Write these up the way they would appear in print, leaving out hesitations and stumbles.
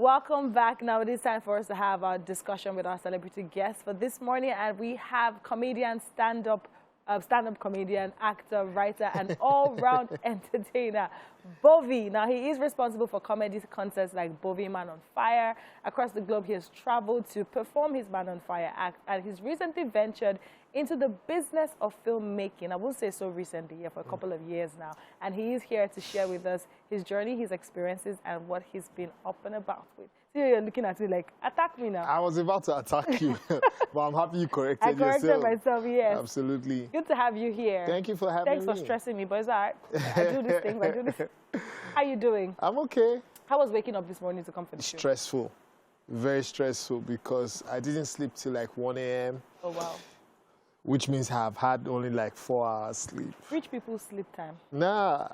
Welcome back. Now it is time for us to have our discussion with our celebrity guest for this morning, and we have comedian, stand-up comedian, actor, writer, and all-round entertainer, Bovi. Now, he is responsible for comedy concerts like Bovi Man on Fire. Across the globe, he has traveled to perform his Man on Fire act, and he's recently ventured into the business of filmmaking. I won't say so recently, for a couple of years now. And he is here to share with us his journey, his experiences, and what he's been up and about with. So you're looking at me like, attack me now. I was about to attack you, but I'm happy you corrected yourself. I corrected myself, yes. Absolutely. Good to have you here. Thank you for having me. Thanks for stressing me, but it's all right. I do this thing, I do this. How you doing? I'm okay. How was waking up this morning to come for the show? Stressful. Very stressful because I didn't sleep till like 1 a.m. Oh, wow. Which means I've had only like 4 hours sleep. Rich people's sleep time. Nah.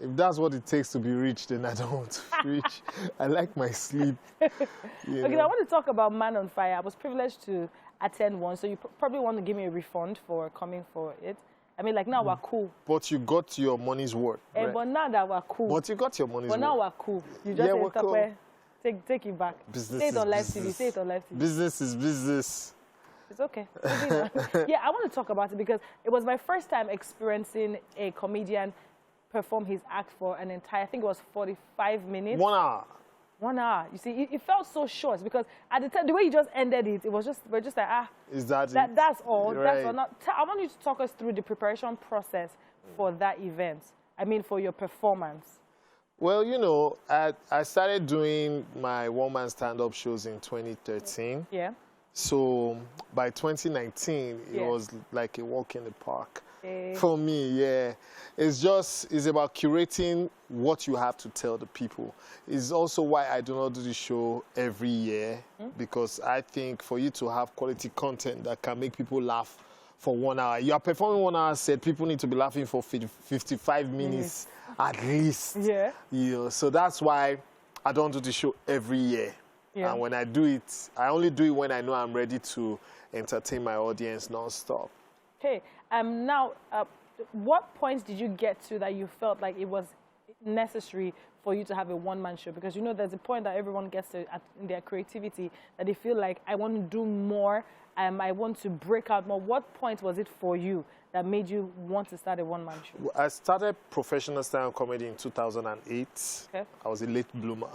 If that's what it takes to be rich, then I don't want to be rich. I like my sleep. Okay, now I want to talk about Man on Fire. I was privileged to attend one, so you probably want to give me a refund for coming for it. I mean, like, now we're cool. But you got your money's worth, right? But now that we're cool. But you got your money's worth. But now we're cool. You just say, stop cool. Take it back. Business say it on live business. TV. Say it on live TV. Business is business. It's okay. Yeah, I want to talk about it because it was my first time experiencing a comedian perform his act for an entire, I think it was 45 minutes. 1 hour. 1 hour. You see, it felt so short because at the time, the way you just ended it, it was just, we're just like, Is that it? That's all. Right. That's all. Not, I want you to talk us through the preparation process for that event. I mean, for your performance. Well, you know, I started doing my one-man stand-up shows in 2013. Yeah. So by 2019, it was like a walk in the park. Okay. For me, yeah. It's about curating what you have to tell the people. It's also why I do not do the show every year, because I think for you to have quality content that can make people laugh for 1 hour, you are performing 1 hour set, people need to be laughing for 55 minutes at least. Yeah. You know, so that's why I don't do the show every year. Yeah. And when I do it, I only do it when I know I'm ready to entertain my audience non-stop. Okay. Now, what points did you get to that you felt like it was necessary for you to have a one-man show? Because, you know, there's a point that everyone gets to in their creativity that they feel like, I want to do more, I want to break out more. What point was it for you that made you want to start a one-man show? I started professional stand-up comedy in 2008. Okay. I was a late bloomer.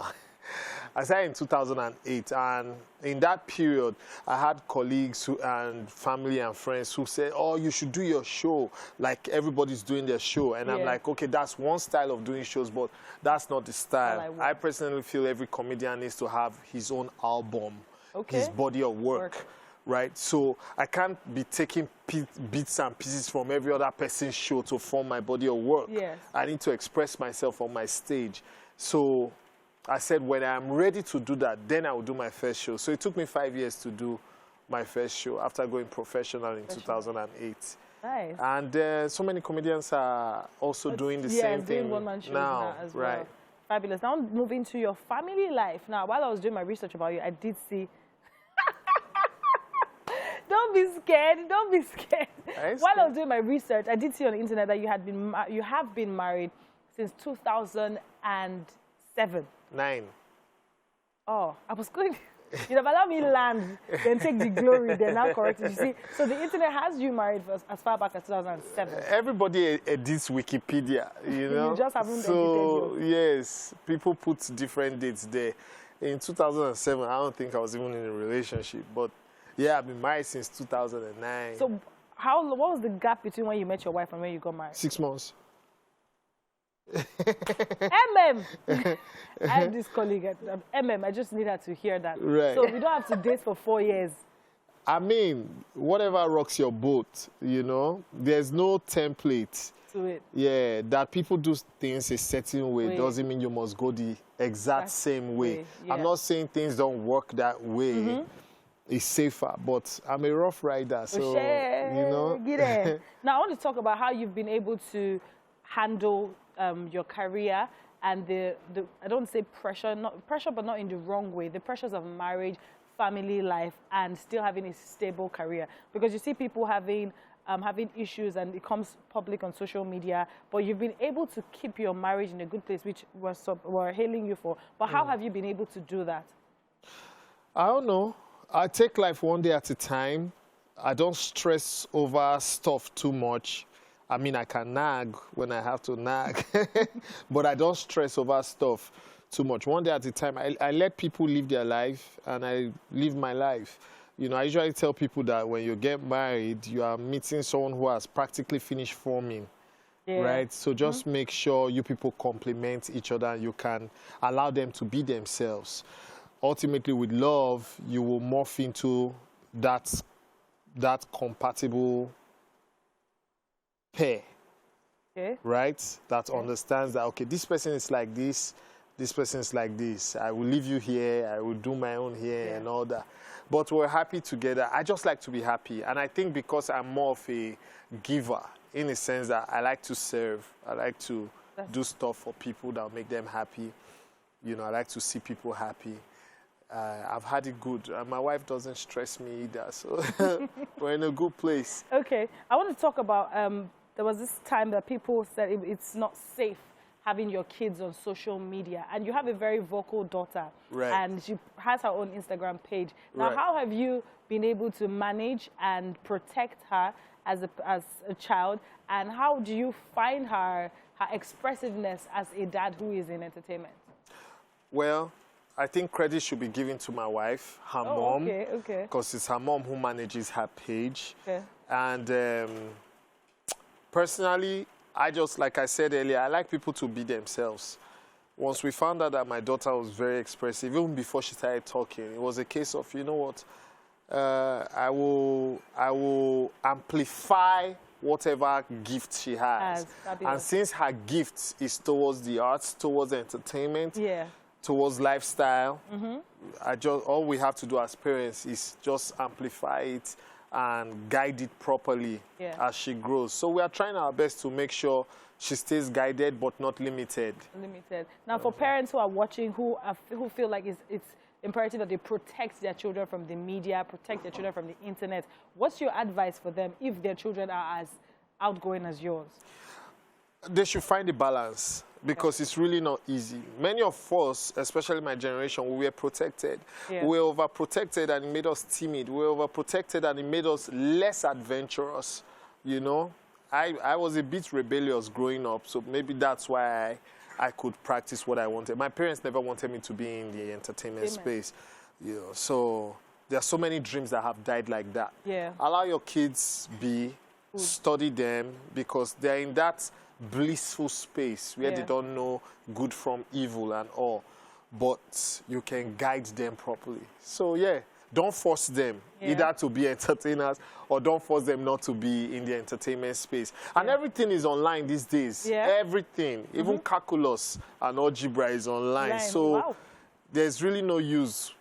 I started in 2008, and in that period, I had colleagues and family and friends who said, oh, you should do your show like everybody's doing their show. And I'm like, okay, that's one style of doing shows, but that's not the style. I personally feel every comedian needs to have his own album, his body of work. Right? So I can't be taking bits and pieces from every other person's show to form my body of work. Yes. I need to express myself on my stage. So I said, when I'm ready to do that, then I will do my first show. So it took me 5 years to do my first show after going professional in 2008. Nice. And so many comedians are also doing the same thing one-man shows now as well. Fabulous. Now moving to your family life. Now, while I was doing my research about you, I did see... Don't be scared. Don't be scared. While I was doing my research, I did see on the internet that you have been married since 2007. 9. Oh, I was going. You know, allow me land, then take the glory, then now correct it. You see, so the internet has you married as far back as 2007. Everybody edits Wikipedia, you know. You just haven't edited yours. Yes, people put different dates there. In 2007, I don't think I was even in a relationship, but yeah, I've been married since 2009. So, what was the gap between when you met your wife and when you got married? 6 months. MM! I have this colleague at MM. I just need her to hear that. Right. So we don't have to date for 4 years. I mean, whatever rocks your boat, you know, there's no template to it. Yeah, that people do things a certain way doesn't mean you must go the exact same way. Yeah. I'm not saying things don't work that way. It's safer, but I'm a rough rider, so, you know. Now, I want to talk about how you've been able to handle your career and the I don't say pressure, but not in the wrong way, the pressures of marriage, family life, and still having a stable career. Because you see people having issues and it comes public on social media, but you've been able to keep your marriage in a good place, which we're hailing you for. But how have you been able to do that? I don't know. I take life one day at a time. I don't stress over stuff too much. I mean, I can nag when I have to nag, but I don't stress over stuff too much. One day at a time, I let people live their life, and I live my life. You know, I usually tell people that when you get married, you are meeting someone who has practically finished forming, right? So just make sure you people complement each other, and you can allow them to be themselves. Ultimately, with love, you will morph into that compatible pair, right? That understands that, okay, this person is like this person is like this. I will leave you here, I will do my own here and all that. But we're happy together. I just like to be happy. And I think because I'm more of a giver, in a sense that I like to serve, I like to do stuff for people that will make them happy. You know, I like to see people happy. I've had it good. My wife doesn't stress me either, so we're in a good place. Okay, I want to talk about, there was this time that people said it's not safe having your kids on social media, and you have a very vocal daughter, and she has her own Instagram page. Now, how have you been able to manage and protect her as a child, and how do you find her expressiveness as a dad who is in entertainment? Well, I think credit should be given to my wife, her mom, because it's her mom who manages her page. And personally, I just, like I said earlier, I like people to be themselves. Once we found out that my daughter was very expressive, even before she started talking, it was a case of, you know what, I will amplify whatever gift she has. And since her gift is towards the arts, towards entertainment, towards lifestyle, all we have to do as parents is just amplify it and guide it properly as she grows. So we are trying our best to make sure she stays guided but not limited. Now, for parents who are watching, who feel like it's imperative that they protect their children from the media, protect their children from the internet, what's your advice for them if their children are as outgoing as yours? They should find a balance, because it's really not easy. Many of us, especially my generation, we were protected. We were overprotected, and it made us timid. We were overprotected, and it made us less adventurous, you know. I was a bit rebellious growing up, so maybe that's why I could practice what I wanted. My parents never wanted me to be in the entertainment space, you know. So there are so many dreams that have died like that. Allow your kids be, study them, because they're in that blissful space where they don't know good from evil and all, but you can guide them properly. So don't force them either to be entertainers, or don't force them not to be in the entertainment space. And everything is online these days. Everything, even calculus and algebra is online. So there's really no use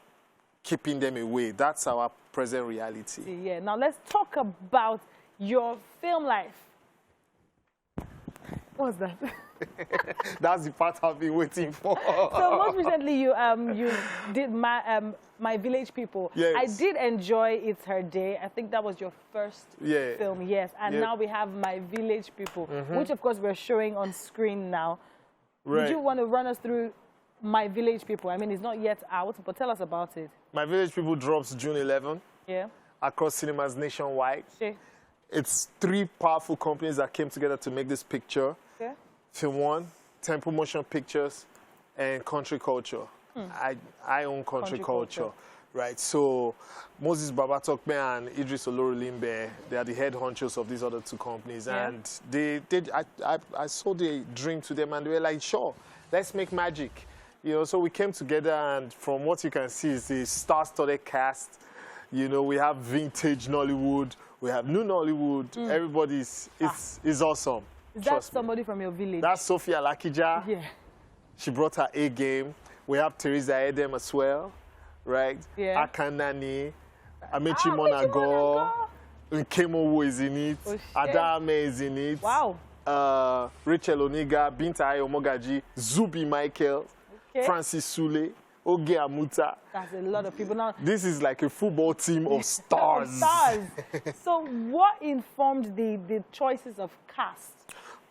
keeping them away. That's our present reality. Now let's talk about your film life. What was that? That's the part I've been waiting for. So most recently, you did My Village People. I did enjoy It's Her Day. I think that was your first film, And now we have My Village People, which of course we're showing on screen now. Would you want to run us through My Village People? I mean, it's not yet out, but tell us about it. My Village People drops June 11. Across cinemas nationwide. It's 3 powerful companies that came together to make this picture. Film One, Temple Motion Pictures, and Country Culture. I own Country Culture. Right? So Moses Babatokbe and Idris Olorulimbe, they are the head honchos of these other 2 companies. And I saw the dream to them, and they were like, sure, let's make magic. You know, so we came together, and from what you can see is the star-studded cast. You know, we have vintage Nollywood, we have new Nollywood. Everybody's, it's awesome. Is that somebody from your village? That's Sophia Lakija. She brought her A game. We have Teresa Edem as well, right? Akanani, Amechi Monago, Nkemowo is in it, Adame is in it. Rachel Oniga, Binta Ayo Mogaji, Zubi Michael, Francis Sule, Oge Amuta. That's a lot of people. Now, this is like a football team of stars. So what informed the choices of cast?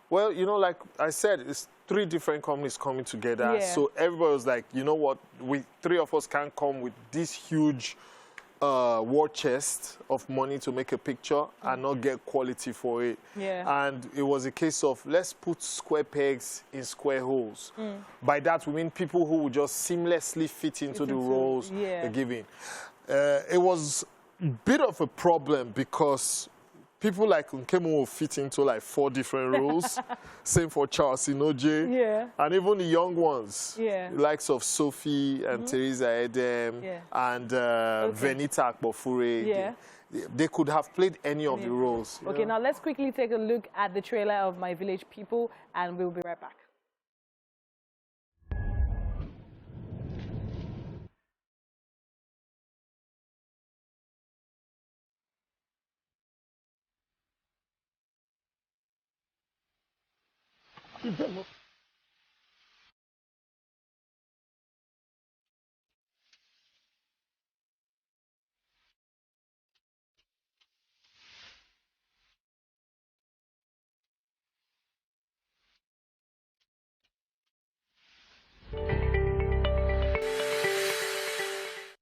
Well, you know, like I said, it's 3 different companies coming together. Yeah. So everybody was like, you know what, we 3 of us can't come with this huge war chest of money to make a picture and not get quality for it. Yeah. And it was a case of let's put square pegs in square holes. By that we mean people who would just seamlessly fit into the roles they're giving. It was a bit of a problem because people like Nkemu will fit into like 4 different roles. Same for Charles Inoje. Yeah. And even the young ones, Yeah. the likes of Sophie and Teresa Edem and Venita Akpofure. Yeah. They could have played any of the roles. Okay, now let's quickly take a look at the trailer of My Village People, and we'll be right back.